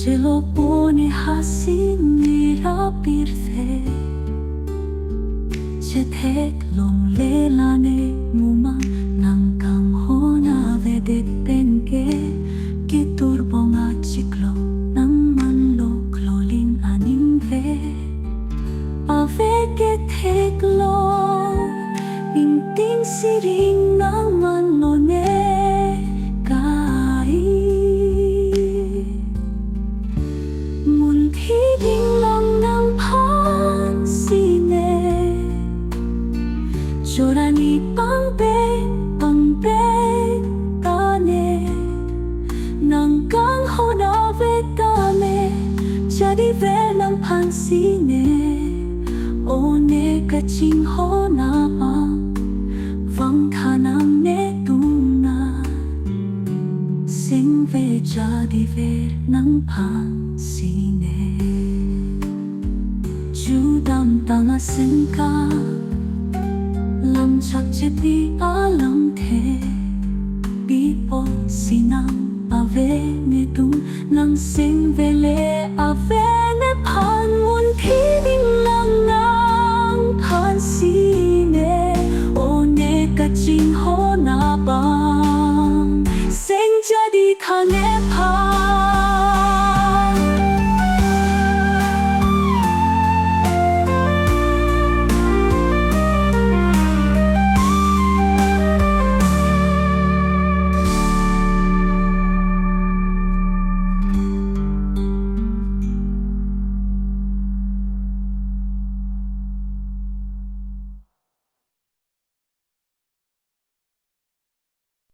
ce lo pone hasinira birfe che thek long le lane muma nang kam hona vede penke ki turbonga chiklo nang manlo klolin anim ve ave ke thek lo ing ting siring nang manlo ne munthi dinglang ng phan sine chorani pangbe tane nang kang hona ve tame jadi ve ng phan sine one ka ching hona pa vang thanam ne tuna sing ve jadi ve ng phan sine Judam tanga senka lam chak cheti alam the bipo sinang ave ne tung nang sing vele